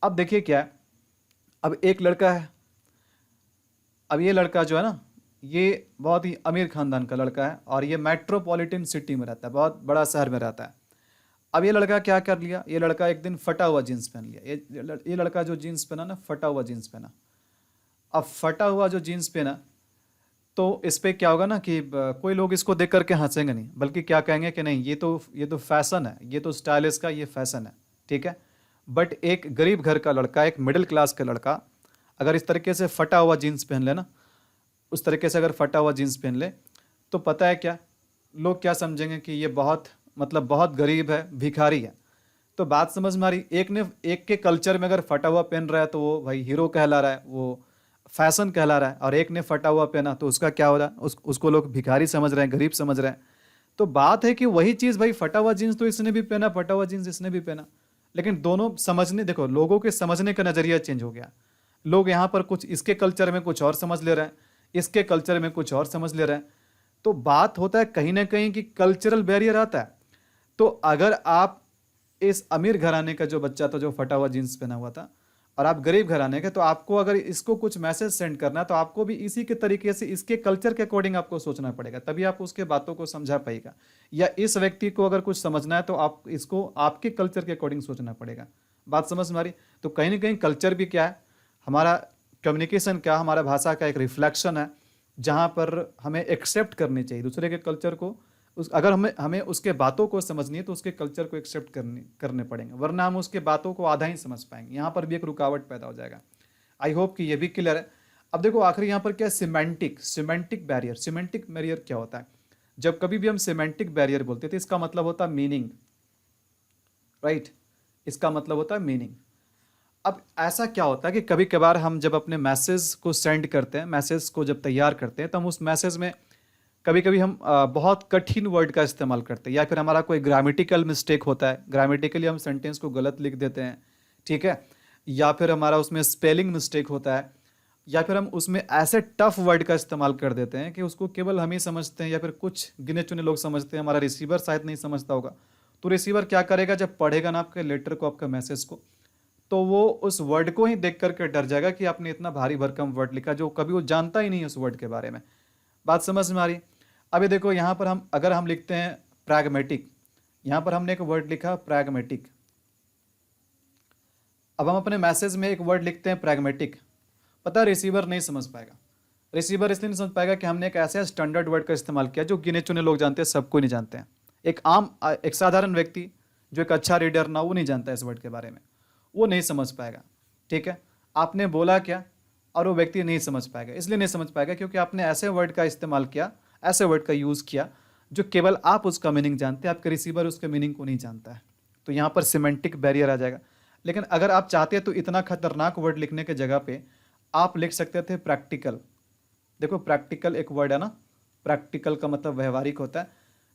अब देखिए क्या है, अब एक लड़का है, अब ये लड़का जो है ना, ये बहुत ही अमीर खानदान का लड़का है और ये मेट्रोपॉलिटन सिटी में रहता है, बहुत बड़ा शहर में रहता है। अब ये लड़का क्या कर लिया, ये लड़का एक दिन फटा हुआ जीन्स पहन लिया। ये लड़का जो जीन्स पहना ना, फटा हुआ जीन्स पहना। अब फटा हुआ जो जीन्स पहना, तो इस पे क्या होगा ना कि कोई लोग इसको देख करके हंसेंगे नहीं, बल्कि क्या कहेंगे कि नहीं, ये तो फैशन है, ये तो स्टाइलिश का ये फैशन है, ठीक है। बट एक गरीब घर का लड़का, एक मिडिल क्लास का लड़का अगर इस तरीके से फटा हुआ जीन्स पहन ले ना, उस तरीके से अगर फटा हुआ जीन्स पहन ले, तो पता है क्या, लोग क्या समझेंगे कि ये बहुत, मतलब बहुत गरीब है, भिखारी है। तो बात समझ में आ रही, एक के कल्चर में अगर फटा हुआ पहन रहा है तो वो भाई हीरो कहला रहा है, वो फैशन कहला रहा है। और एक ने फटा हुआ पहना तो उसका क्या हो रहा है, उसको लोग भिखारी समझ रहे हैं, गरीब समझ रहे हैं। तो बात है कि वही चीज़ भाई, फटा हुआ जीन्स तो इसने भी पहना, फटा हुआ जीन्स इसने भी पहना, लेकिन दोनों समझने, देखो लोगों के समझने का नज़रिया चेंज हो गया। लोग यहाँ पर कुछ इसके कल्चर में कुछ और समझ ले रहे हैं, इसके कल्चर में कुछ और समझ ले रहे हैं। तो बात होता है कहीं ना कहीं कि कल्चरल बैरियर आता है। तो अगर आप इस अमीर घराने का जो बच्चा था जो फटा हुआ जीन्स पहना हुआ था, और आप गरीब घराने के, तो आपको अगर इसको कुछ मैसेज सेंड करना है तो आपको भी इसी के तरीके से, इसके कल्चर के अकॉर्डिंग आपको सोचना पड़ेगा, तभी आप उसके बातों को समझा पाएगा। या इस व्यक्ति को अगर कुछ समझना है तो आप इसको आपके कल्चर के अकॉर्डिंग सोचना पड़ेगा। बात समझ में आ रही। तो कहीं ना कहीं कल्चर भी क्या है, हमारा कम्युनिकेशन क्या, हमारा भाषा का एक रिफ्लेक्शन है, जहाँ पर हमें एक्सेप्ट करनी चाहिए दूसरे के कल्चर को। अगर हमें हमें उसके बातों को समझनी है तो उसके कल्चर को एक्सेप्ट करने पड़ेंगे, वरना हम उसके बातों को आधा ही समझ पाएंगे, यहाँ पर भी एक रुकावट पैदा हो जाएगा। आई होप कि ये भी क्लियर है। अब देखो आखिर यहाँ पर क्या है, सिमेंटिक बैरियर। सिमेंटिक बैरियर क्या होता है, जब कभी भी हम सिमेंटिक बैरियर बोलते हैं तो इसका मतलब होता है मीनिंग, राइट। इसका मतलब होता है मीनिंग। अब ऐसा क्या होता है कि कभी कभार हम जब अपने मैसेज को सेंड करते हैं, मैसेज को जब तैयार करते हैं, तो हम उस मैसेज में कभी कभी हम बहुत कठिन वर्ड का इस्तेमाल करते हैं, या फिर हमारा कोई ग्रामेटिकल मिस्टेक होता है, ग्रामेटिकली हम सेंटेंस को गलत लिख देते हैं, ठीक है। या फिर हमारा उसमें स्पेलिंग मिस्टेक होता है, या फिर हम उसमें ऐसे टफ वर्ड का इस्तेमाल कर देते हैं कि उसको केवल हम ही समझते हैं, या फिर कुछ गिने चुने लोग समझते हैं, हमारा रिसीवर शायद नहीं समझता होगा। तो रिसीवर क्या करेगा, जब पढ़ेगा ना आपके लेटर को, आपका मैसेज को, तो वो उस वर्ड को ही देख करके डर जाएगा कि आपने इतना भारी भरकम वर्ड लिखा जो कभी वो जानता ही नहीं है उस वर्ड के बारे में। बात समझ में आ रही। अभी देखो यहाँ पर हम अगर हम लिखते हैं प्रैग्मेटिक, यहाँ पर हमने एक वर्ड लिखा प्रैग्मेटिक। अब हम अपने मैसेज में एक वर्ड लिखते हैं प्रैग्मेटिक, पता है रिसीवर नहीं समझ पाएगा। रिसीवर इसलिए नहीं समझ पाएगा कि हमने एक ऐसे स्टैंडर्ड वर्ड का इस्तेमाल किया जो गिने चुने लोग जानते हैं, सबको नहीं जानते हैं। एक साधारण व्यक्ति जो एक अच्छा रीडर ना, वो नहीं जानता है इस वर्ड के बारे में, वो नहीं समझ पाएगा, ठीक है। आपने बोला क्या और वो व्यक्ति नहीं समझ पाएगा, इसलिए नहीं समझ पाएगा क्योंकि आपने ऐसे वर्ड का इस्तेमाल किया, ऐसे वर्ड का यूज़ किया जो केवल आप उसका मीनिंग जानते हैं, आपके रिसीवर उसके मीनिंग को नहीं जानता है। तो यहाँ पर सिमेंटिक बैरियर आ जाएगा। लेकिन अगर आप चाहते हैं तो इतना खतरनाक वर्ड लिखने के जगह पे आप लिख सकते थे प्रैक्टिकल। देखो प्रैक्टिकल एक वर्ड है ना, प्रैक्टिकल का मतलब व्यवहारिक होता है।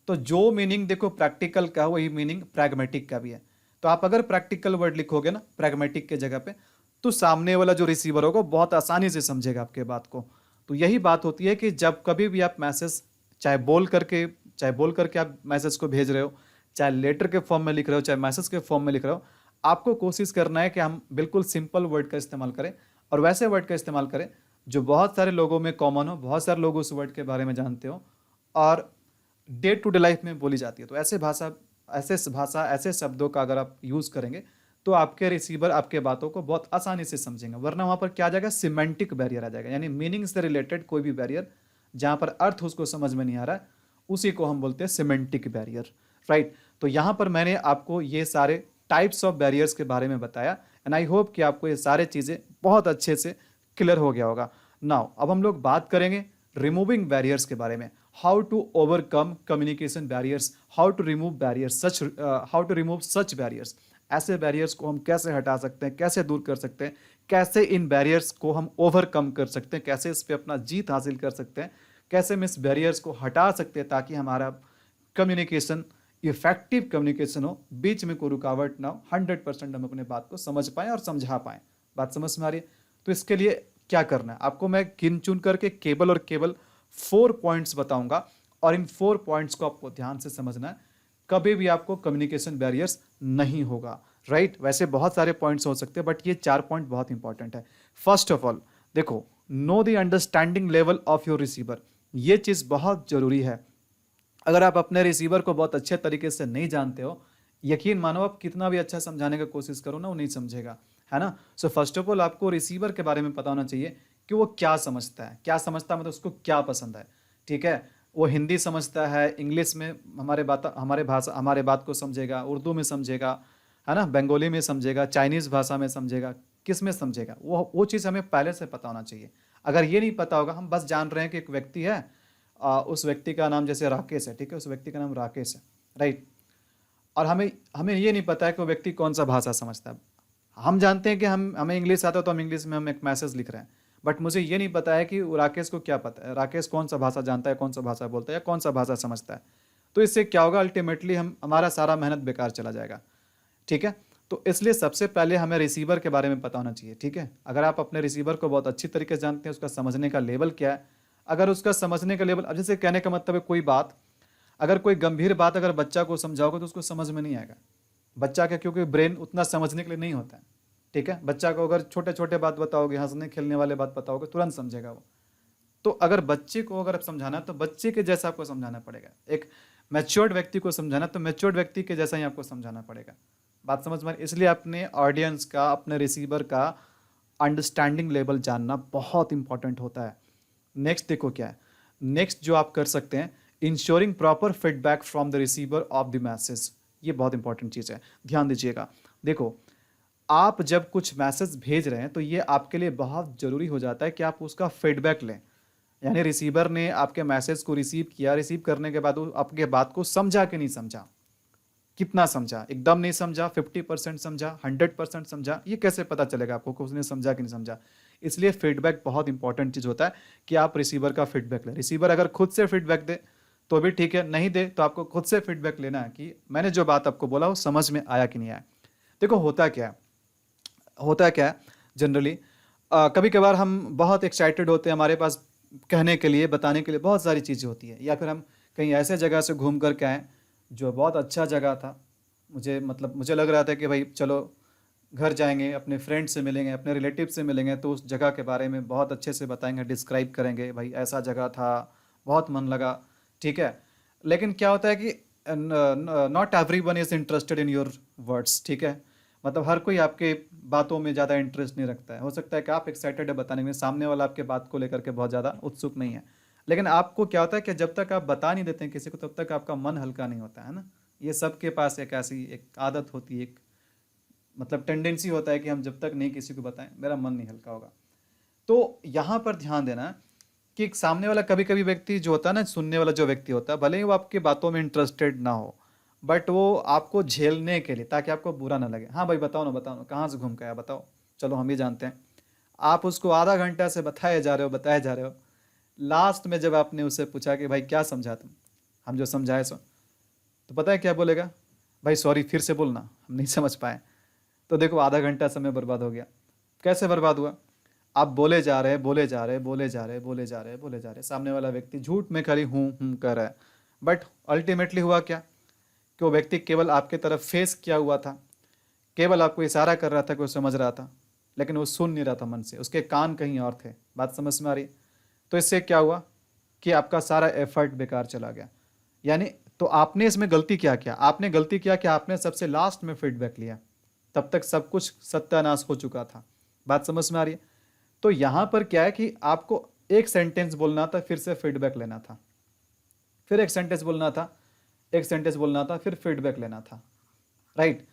तो जो मीनिंग देखो प्रैक्टिकल का, वही मीनिंग प्रैग्मेटिक का भी है। तो आप अगर प्रैक्टिकल वर्ड लिखोगे ना प्रैग्मेटिक के जगह पे, तो सामने वाला जो रिसीवर होगा बहुत आसानी से समझेगा आपके बात को। तो यही बात होती है कि जब कभी भी आप मैसेज चाहे बोल करके आप मैसेज को भेज रहे हो, चाहे लेटर के फॉर्म में लिख रहे हो, चाहे मैसेज के फॉर्म में लिख रहे हो, आपको कोशिश करना है कि हम बिल्कुल सिंपल वर्ड का इस्तेमाल करें, और वैसे वर्ड का इस्तेमाल करें जो बहुत सारे लोगों में कॉमन हो, बहुत सारे लोग उस वर्ड के बारे में जानते हो और डे टू डे लाइफ में बोली जाती है। तो ऐसे शब्दों का अगर आप यूज़ करेंगे तो आपके रिसीवर आपके बातों को बहुत आसानी से समझेंगे। वरना वहाँ पर क्या आ जाएगा, सिमेंटिक बैरियर आ जाएगा, यानी मीनिंग से रिलेटेड कोई भी बैरियर जहाँ पर अर्थ उसको समझ में नहीं आ रहा है, उसी को हम बोलते हैं सिमेंटिक बैरियर, राइट। तो यहाँ पर मैंने आपको ये सारे टाइप्स ऑफ बैरियर्स के बारे में बताया, एंड आई होप कि आपको ये सारे चीज़ें बहुत अच्छे से क्लियर हो गया होगा। नाउ अब हम लोग बात करेंगे रिमूविंग बैरियर्स के बारे में, how to overcome communication barriers, how to remove such barriers. ऐसे बैरियर्स को हम कैसे हटा सकते हैं, कैसे दूर कर सकते हैं, कैसे इन बैरियर्स को हम ओवरकम कर सकते हैं, कैसे इस पे अपना जीत हासिल कर सकते हैं, कैसे हम इस बैरियर्स को हटा सकते हैं ताकि हमारा कम्युनिकेशन इफेक्टिव कम्युनिकेशन हो, बीच में कोई रुकावट ना हो, 100% हम अपने बात को समझ पाएँ और समझा पाएँ। बात समझ में आ रही है। तो इसके लिए क्या करना है। आपको मैं गिन चुन करके केवल और केवल 4 पॉइंट्स बताऊंगा और इन 4 पॉइंट्स को आपको ध्यान से समझना है, कभी भी आपको कम्युनिकेशन बैरियर्स नहीं होगा, राइट। वैसे बहुत सारे पॉइंट्स हो सकते हैं बट ये 4 पॉइंट बहुत इंपॉर्टेंट है। फर्स्ट ऑफ ऑल देखो, know the understanding level of your receiver, ये चीज़ बहुत जरूरी है। अगर आप अपने रिसीवर को बहुत अच्छे तरीके से नहीं जानते हो, यकीन मानो आप कितना भी अच्छा समझाने की कोशिश करो ना, वो नहीं समझेगा, है ना। सो फर्स्ट ऑफ ऑल आपको रिसीवर के बारे में पता होना चाहिए कि वो क्या समझता है, क्या समझता है मतलब उसको क्या पसंद है, ठीक है। वो हिंदी समझता है, इंग्लिश में हमारे बात को समझेगा, उर्दू में समझेगा, है ना, बंगाली में समझेगा, चाइनीज़ भाषा में समझेगा, किस में समझेगा, वो चीज़ हमें पहले से पता होना चाहिए। अगर ये नहीं पता होगा, हम बस जान रहे हैं कि एक व्यक्ति है, उस व्यक्ति का नाम जैसे राकेश है, ठीक है, उस व्यक्ति का नाम राकेश है, राइट, और हमें हमें ये नहीं पता है कि वो व्यक्ति कौन सा भाषा समझता है। हम जानते हैं कि हमें इंग्लिश आता है तो हम इंग्लिश में हम एक मैसेज लिख रहे हैं, बट मुझे ये नहीं पता है कि राकेश को क्या पता है, राकेश कौन सा भाषा जानता है, कौन सा भाषा बोलता है या कौन सा भाषा समझता है। तो इससे क्या होगा, अल्टीमेटली हमारा सारा मेहनत बेकार चला जाएगा, ठीक है। तो इसलिए सबसे पहले हमें रिसीवर के बारे में पता होना चाहिए, ठीक है। अगर आप अपने रिसीवर को बहुत अच्छी तरीके से जानते हैं, उसका समझने का लेवल क्या है, अगर उसका समझने का लेवल, अब जैसे कहने का मतलब है कोई बात, अगर कोई गंभीर बात अगर बच्चा को समझाओगे तो उसको समझ में नहीं आएगा। बच्चा का क्योंकि ब्रेन उतना समझने के लिए नहीं होता है, ठीक है। बच्चा को अगर छोटे छोटे बात बताओगे, हंसने खेलने वाले बात बताओगे, तुरंत समझेगा वो। तो अगर बच्चे को अगर आप समझाना तो बच्चे के जैसा आपको समझाना पड़ेगा। एक मैच्योर्ड व्यक्ति को समझाना तो मैच्योर्ड व्यक्ति के जैसा ही आपको समझाना पड़ेगा। बात समझ में, इसलिए अपने ऑडियंस का, अपने रिसीवर का अंडरस्टैंडिंग लेवल जानना बहुत इंपॉर्टेंट होता है। नेक्स्ट देखो क्या है, नेक्स्ट जो आप कर सकते हैं, ensuring proper feedback from the receiver of the message. ये बहुत इंपॉर्टेंट चीज़ है, ध्यान दीजिएगा। देखो, आप जब कुछ मैसेज भेज रहे हैं तो ये आपके लिए बहुत ज़रूरी हो जाता है कि आप उसका फीडबैक लें। यानी रिसीवर ने आपके मैसेज को रिसीव किया, रिसीव करने के बाद वो आपके बात को समझा कि नहीं समझा, कितना समझा, एकदम नहीं समझा, 50% समझा, 100% समझा, ये कैसे पता चलेगा आपको कि उसने समझा कि नहीं समझा। इसलिए फीडबैक बहुत इंपॉर्टेंट चीज़ होता है कि आप रिसीवर का फीडबैक लें। रिसीवर अगर खुद से फीडबैक दे तो भी ठीक है, नहीं दे तो आपको खुद से फीडबैक लेना है कि मैंने जो बात आपको बोला वो समझ में आया कि नहीं आया। देखो होता क्या है जनरली, कभी कभार हम बहुत एक्साइटेड होते हैं, हमारे पास कहने के लिए, बताने के लिए बहुत सारी चीज़ें होती है, या फिर हम कहीं ऐसे जगह से घूम कर के आएँ जो बहुत अच्छा जगह था, मुझे लग रहा था कि भाई चलो घर जाएंगे, अपने फ्रेंड से मिलेंगे, अपने रिलेटिव से मिलेंगे, तो उस जगह के बारे में बहुत अच्छे से बताएंगे, डिस्क्राइब करेंगे, भाई ऐसा जगह था, बहुत मन लगा, ठीक है। लेकिन क्या होता है कि not everyone is interested in your words, ठीक है। मतलब हर कोई आपके बातों में ज़्यादा इंटरेस्ट नहीं रखता है। हो सकता है कि आप एक्साइटेड है बताने में, सामने वाला आपके बात को लेकर के बहुत ज़्यादा उत्सुक नहीं है, लेकिन आपको क्या होता है कि जब तक आप बता नहीं देते हैं किसी को, तब तक आपका मन हल्का नहीं होता है ना। ये सबके पास एक ऐसी एक आदत होती है, एक मतलब टेंडेंसी होता है कि हम जब तक नहीं किसी को बताएं, मेरा मन नहीं हल्का होगा। तो यहाँ पर ध्यान देना कि एक सामने वाला कभी कभी व्यक्ति जो होता है ना, सुनने वाला जो व्यक्ति होता है, भले ही वो आपकी बातों में इंटरेस्टेड ना हो, बट वो आपको झेलने के लिए, ताकि आपको बुरा ना लगे, हाँ भाई बताओ ना, कहाँ से घूम के आया बताओ, चलो हम ही जानते हैं। आप उसको आधा घंटा से बताए जा रहे हो, लास्ट में जब आपने उससे पूछा कि भाई क्या समझा तुम, हम जो समझाए सो, तो पता है क्या बोलेगा, भाई सॉरी फिर से बोलना, हम नहीं समझ पाए। तो देखो आधा घंटा समय बर्बाद हो गया। कैसे बर्बाद हुआ, आप बोले जा रहे, सामने वाला व्यक्ति झूठ में खाली हूँ कर रहा है, बट अल्टीमेटली हुआ क्या कि वो व्यक्ति केवल आपके तरफ फेस किया हुआ था, केवल आपको इशारा कर रहा था कि वो समझ रहा था, लेकिन वो सुन नहीं रहा था मन से, उसके कान कहीं और थे। बात समझ में आ रही। तो इससे क्या हुआ कि आपका सारा एफर्ट बेकार चला गया। यानी तो आपने इसमें गलती क्या किया, आपने गलती किया कि आपने सबसे लास्ट में फीडबैक लिया, तब तक सब कुछ सत्यानाश हो चुका था। बात समझ में आ रही है। तो यहाँ पर क्या है कि आपको एक सेंटेंस बोलना था, फिर से फीडबैक लेना था, फिर एक सेंटेंस बोलना था, फिर फीडबैक लेना था, राइट।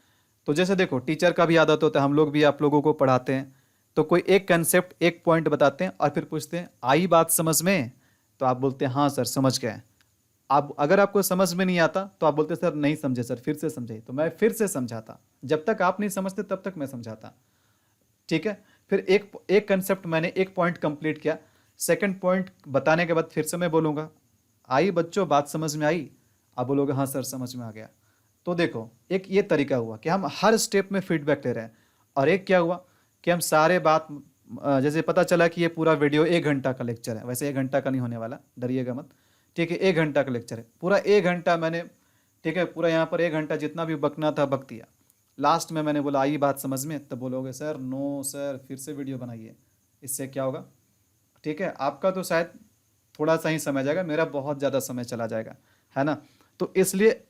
तो जैसे देखो टीचर का भी आदत होता है, हम लोग भी आप लोगों को पढ़ाते हैं, तो कोई एक कंसेप्ट, एक पॉइंट बताते हैं और फिर पूछते हैं आई बात समझ में, तो आप बोलते हैं हाँ सर समझ गए। आप अगर आपको समझ में नहीं आता तो आप बोलते सर नहीं समझे सर, फिर से समझाइए, तो मैं फिर से समझाता, जब तक आप नहीं समझते तब तक मैं समझाता, ठीक है। फिर एक कंसेप्ट मैंने एक पॉइंट कंप्लीट किया, सेकंड पॉइंट बताने के बाद फिर से मैं बोलूँगा आई बच्चों बात समझ में आई, आप बोलोगे हाँ सर समझ में आ गया। तो देखो एक ये तरीका हुआ कि हम हर स्टेप में फीडबैक ले रहे हैं, और एक क्या हुआ कि हम सारे बात जैसे पता चला कि ये पूरा वीडियो 1 घंटा का लेक्चर है, वैसे 1 घंटा का नहीं होने वाला, डरिएगा मत। ठीक है, 1 घंटा का लेक्चर है, पूरा 1 घंटा मैंने, ठीक है, पूरा यहाँ पर 1 घंटा जितना भी बकना था बक दिया। लास्ट में मैंने बोला आई बात समझ में, तब बोलोगे सर नो सर फिर से वीडियो बनाइए, इससे क्या होगा? ठीक है, आपका तो शायद थोड़ा सा ही समय जाएगा, मेरा बहुत ज़्यादा समय चला जाएगा, है ना। तो इसलिए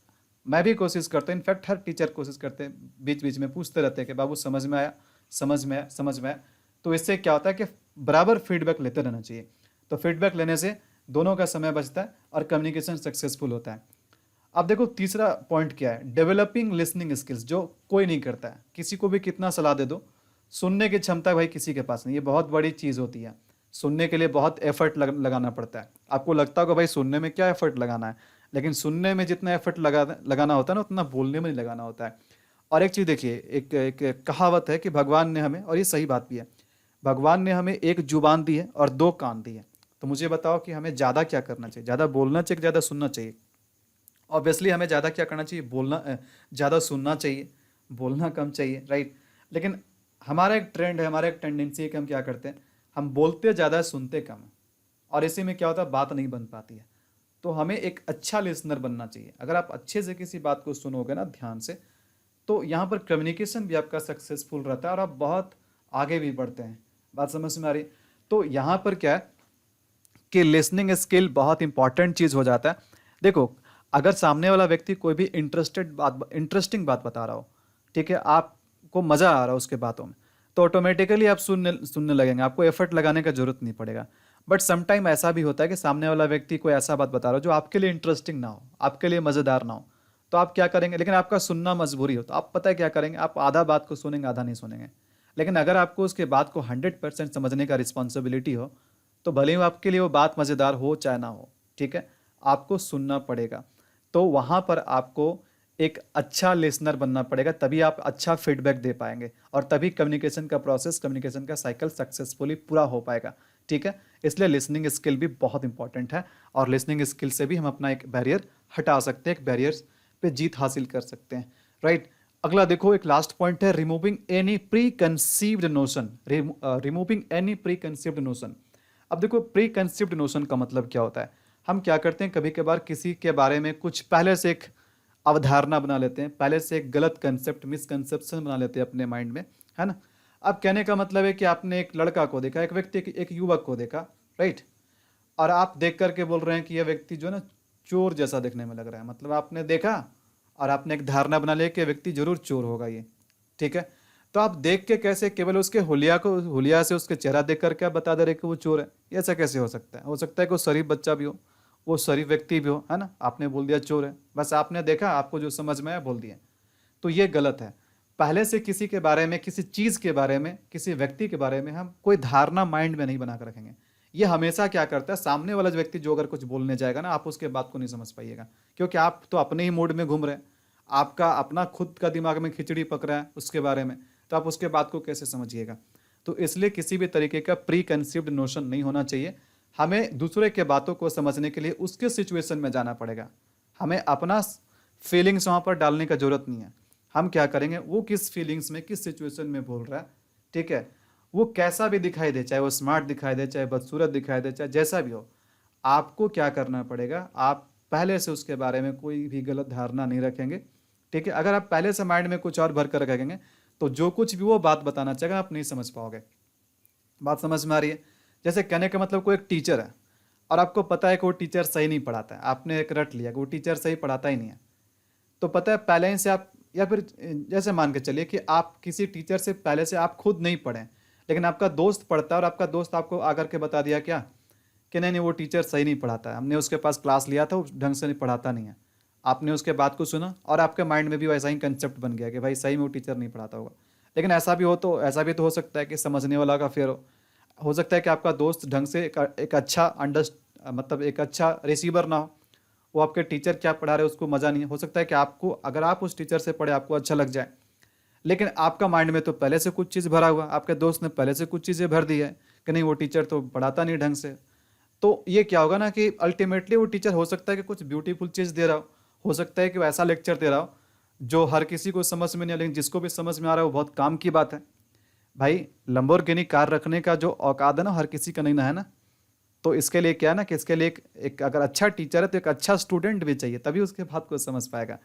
मैं भी कोशिश करता हूँ, इनफैक्ट हर टीचर कोशिश करते हैं, बीच बीच में पूछते रहते हैं कि बाबू समझ में आया, समझ में आया, समझ में आया। तो इससे क्या होता है कि बराबर फीडबैक लेते रहना चाहिए। तो फीडबैक लेने से दोनों का समय बचता है और कम्युनिकेशन सक्सेसफुल होता है। अब देखो तीसरा पॉइंट क्या है, डेवलपिंग लिसनिंग स्किल्स, जो कोई नहीं करता है। किसी को भी कितना सलाह दे दो, सुनने की क्षमता भाई किसी के पास नहीं, ये बहुत बड़ी चीज़ होती है। सुनने के लिए बहुत एफर्ट लगाना पड़ता है। आपको लगता होगा भाई सुनने में क्या एफर्ट लगाना है, लेकिन सुनने में जितना एफर्ट लगाना होता है ना, उतना बोलने में नहीं लगाना होता है। और एक चीज़ देखिए, एक कहावत है कि भगवान ने हमें, और ये सही बात भी है, भगवान ने हमें एक जुबान दी है और 2 कान दिए हैं। तो मुझे बताओ कि हमें ज़्यादा क्या करना चाहिए, ज़्यादा बोलना चाहिए, ज़्यादा सुनना चाहिए? ऑब्वियसली हमें ज़्यादा क्या करना चाहिए, बोलना, ज़्यादा सुनना चाहिए, बोलना कम चाहिए, राइट। लेकिन हमारा एक ट्रेंड है, हमारा एक टेंडेंसी है कि हम क्या करते हैं, हम बोलते ज़्यादा सुनते कम हैं, और इसी में क्या होता है, बात नहीं बन पाती है। तो हमें एक अच्छा लिसनर बनना चाहिए। अगर आप अच्छे से किसी बात को सुनोगे ना ध्यान से, तो यहाँ पर कम्युनिकेशन भी आपका सक्सेसफुल रहता है और आप बहुत आगे भी बढ़ते हैं। बात समझ में आ रही? तो यहाँ पर क्या है कि लिसनिंग स्किल बहुत इंपॉर्टेंट चीज़ हो जाता है। देखो, अगर सामने वाला व्यक्ति कोई भी इंटरेस्टिंग बात बता रहा हो, ठीक है, आपको मज़ा आ रहा हो उसके बातों में, तो ऑटोमेटिकली आप सुनने लगेंगे, आपको एफर्ट लगाने का जरूरत नहीं पड़ेगा। बट समटाइम ऐसा भी होता है कि सामने वाला व्यक्ति कोई ऐसा बात बता रहा हो जो आपके लिए इंटरेस्टिंग ना हो, आपके लिए मज़ेदार ना हो, तो आप क्या करेंगे, लेकिन आपका सुनना मजबूरी हो, तो आप पता है क्या करेंगे, आप आधा बात को सुनेंगे, आधा नहीं सुनेंगे। लेकिन अगर आपको उसके बात को 100% समझने का रिस्पॉन्सिबिलिटी हो, तो भले ही आपके लिए वो बात मज़ेदार हो चाहे ना हो, ठीक है, आपको सुनना पड़ेगा। तो वहाँ पर आपको एक अच्छा लिसनर बनना पड़ेगा, तभी आप अच्छा फीडबैक दे पाएंगे और तभी कम्युनिकेशन का प्रोसेस, कम्युनिकेशन का साइकिल सक्सेसफुली पूरा हो पाएगा, ठीक है। इसलिए लिसनिंग स्किल भी बहुत इंपॉर्टेंट है और लिसनिंग स्किल से भी हम अपना एक बैरियर हटा सकते हैं, एक बैरियर पे जीत हासिल कर सकते हैं, राइट। अगला देखो, एक लास्ट पॉइंट है, removing any pre conceived notion. Removing any pre conceived notion. अब देखो, प्री कंसीव्ड नोशन का मतलब क्या होता है, हम क्या करते हैं, कभी कभार किसी के बारे में कुछ पहले से एक अवधारणा बना लेते हैं, पहले से एक गलत कंसेप्ट, मिसकंसेप्शन बना लेते हैं अपने माइंड में, है ना। अब कहने का मतलब है कि आपने एक लड़का को देखा, एक व्यक्ति, एक युवक को देखा, राइट, और आप देख करके बोल रहे हैं कि यह व्यक्ति जो है ना चोर जैसा देखने में लग रहा है। मतलब आपने देखा और आपने एक धारणा बना लिया कि व्यक्ति जरूर चोर होगा ये, ठीक है। तो आप देख के कैसे केवल उसके हुलिया से उसके चेहरा देख करके आप बता दे रहे कि वो चोर है, ये ऐसा कैसे हो सकता है? हो सकता है कि वो शरीफ बच्चा भी हो, वो शरीफ व्यक्ति भी हो, है ना। आपने बोल दिया चोर है, बस आपने देखा, आपको जो समझ में आया बोल दिया। तो ये गलत है। पहले से किसी के बारे में, किसी चीज़ के बारे में, किसी व्यक्ति के बारे में हम कोई धारणा माइंड में नहीं बना कर रखेंगे। ये हमेशा क्या करता है, सामने वाला व्यक्ति जो अगर कुछ बोलने जाएगा ना, आप उसके बात को नहीं समझ पाइएगा, क्योंकि आप तो अपने ही मूड में घूम रहे हैं, आपका अपना खुद का दिमाग में खिचड़ी पक रहा है उसके बारे में, तो आप उसके बात को कैसे समझिएगा? तो इसलिए किसी भी तरीके का प्री कंसीव्ड नोशन नहीं होना चाहिए। हमें दूसरे के बातों को समझने के लिए उसके सिचुएशन में जाना पड़ेगा, हमें अपना फीलिंग्स वहाँ पर डालने का जरूरत नहीं है। हम क्या करेंगे, वो किस फीलिंग्स में, किस सिचुएशन में बोल रहा है, ठीक है, वो कैसा भी दिखाई दे, चाहे वो स्मार्ट दिखाई दे, चाहे बदसूरत दिखाई दे, चाहे जैसा भी हो, आपको क्या करना पड़ेगा, आप पहले से उसके बारे में कोई भी गलत धारणा नहीं रखेंगे, ठीक है। अगर आप पहले से माइंड में कुछ और भर कर रखेंगे, तो जो कुछ भी वो बात बताना चाहेगा आप नहीं समझ पाओगे। बात समझ में आ रही है? जैसे कहने का मतलब, कोई एक टीचर है और आपको पता है कि वो टीचर सही नहीं पढ़ाता है, आपने एक रट लिया कि वो टीचर सही पढ़ाता ही नहीं है, तो पता है पहले ही से आप, या फिर जैसे मान के चलिए कि आप किसी टीचर से पहले से आप खुद नहीं पढ़ें, लेकिन आपका दोस्त पढ़ता है और आपका दोस्त आपको आकर के बता दिया क्या कि नहीं नहीं वो टीचर सही नहीं पढ़ाता है, हमने उसके पास क्लास लिया था, वो ढंग से नहीं पढ़ाता नहीं है। आपने उसके बात को सुना और आपके माइंड में भी वैसा ही कंसेप्ट बन गया कि भाई सही में वो टीचर नहीं पढ़ाता होगा। लेकिन ऐसा भी तो हो सकता है कि समझने वाला का फेर हो सकता है कि आपका दोस्त ढंग से एक अच्छा मतलब एक अच्छा रिसीवर ना हो, वो आपके टीचर क्या पढ़ा रहे हैं उसको मज़ा नहीं है। हो सकता है कि आपको, अगर आप उस टीचर से पढ़े आपको अच्छा लग जाए, लेकिन आपका माइंड में तो पहले से कुछ चीज़ भरा हुआ, आपके दोस्त ने पहले से कुछ चीज़ें भर दी है कि नहीं वो टीचर तो पढ़ाता नहीं ढंग से। तो ये क्या होगा ना कि अल्टीमेटली वो टीचर हो सकता है कि कुछ ब्यूटीफुल चीज़ दे रहा हो सकता है कि वो ऐसा लेक्चर दे रहा हो जो हर किसी को समझ में नहीं आ, लेकिन जिसको भी समझ में आ रहा है वो बहुत काम की बात है। भाई लंबोर्गिनी कार रखने का जो औकात है ना, हर किसी का नहीं ना है ना। तो इसके लिए क्या है ना कि इसके लिए एक अगर अच्छा टीचर है तो एक अच्छा स्टूडेंट भी चाहिए, तभी उसके बात को समझ पाएगा।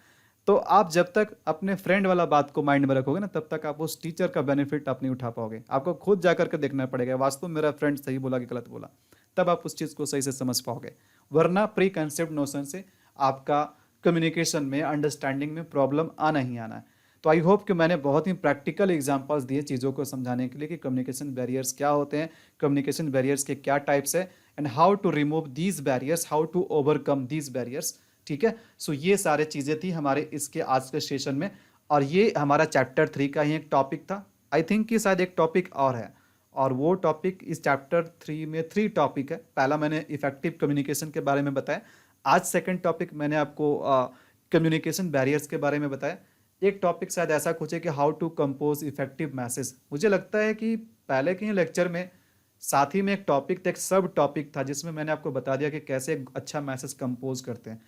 तो आप जब तक अपने फ्रेंड वाला बात को माइंड में रखोगे ना, तब तक आप उस टीचर का बेनिफिट आप नहीं उठा पाओगे। आपको खुद जा करके देखना पड़ेगा वास्तव में मेरा फ्रेंड सही बोला कि गलत बोला, तब आप उस चीज़ को सही से समझ पाओगे। वरना प्री कंसेप्ट नोशन से आपका कम्युनिकेशन में, अंडरस्टैंडिंग में प्रॉब्लम आना ही आना है। तो आई होप कि मैंने बहुत ही प्रैक्टिकल एग्जांपल्स दिए चीज़ों को समझाने के लिए कि कम्युनिकेशन बैरियर्स क्या होते हैं, कम्युनिकेशन बैरियर्स के क्या टाइप्स है, and how to remove these barriers, how to overcome these barriers. ठीक है, सो ये सारे चीज़ें थी हमारे इसके आज के सेशन में, और ये हमारा चैप्टर 3 का ही एक टॉपिक था। आई थिंक कि शायद एक टॉपिक और है, और वो टॉपिक इस चैप्टर 3 में 3 टॉपिक है। पहला मैंने इफेक्टिव कम्युनिकेशन के बारे में बताया, आज सेकंड टॉपिक मैंने आपको कम्युनिकेशन बैरियर्स के बारे में बताया। एक टॉपिक शायद ऐसा कुछ है कि how to compose effective message. मुझे लगता है कि पहले के ही लेक्चर में साथ ही में एक टॉपिक था, एक सब टॉपिक था, जिसमें मैंने आपको बता दिया कि कैसे एक अच्छा मैसेज कंपोज करते हैं।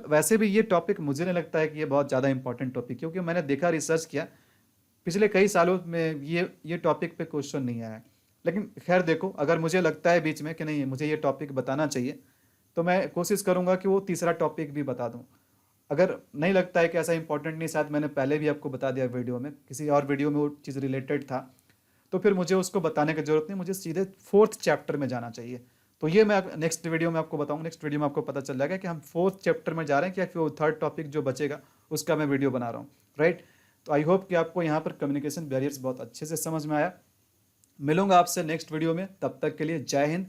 वैसे भी ये टॉपिक मुझे नहीं लगता है कि ये बहुत ज़्यादा इंपॉर्टेंट टॉपिक, क्योंकि मैंने देखा, रिसर्च किया, पिछले कई सालों में ये टॉपिक पे क्वेश्चन नहीं आया है। लेकिन खैर देखो, अगर मुझे लगता है बीच में कि नहीं मुझे ये टॉपिक बताना चाहिए, तो मैं कोशिश करूंगा कि वो तीसरा टॉपिक भी बता दूं। अगर नहीं लगता है कि ऐसा इंपॉर्टेंट नहीं, शायद मैंने पहले भी आपको बता दिया वीडियो में, किसी और वीडियो में वो चीज़ रिलेटेड था, तो फिर मुझे उसको बताने की जरूरत नहीं, मुझे सीधे 4th चैप्टर में जाना चाहिए। तो ये मैं नेक्स्ट वीडियो में आपको बताऊंगा। नेक्स्ट वीडियो में आपको पता चल जाएगा कि हम 4th चैप्टर में जा रहे हैं, कि फिर 3rd टॉपिक जो बचेगा उसका मैं वीडियो बना रहा हूँ, राइट। तो आई होप कि आपको यहाँ पर कम्युनिकेशन बैरियर्स बहुत अच्छे से समझ में आया। मिलूंगा आपसे नेक्स्ट वीडियो में, तब तक के लिए जय हिंद,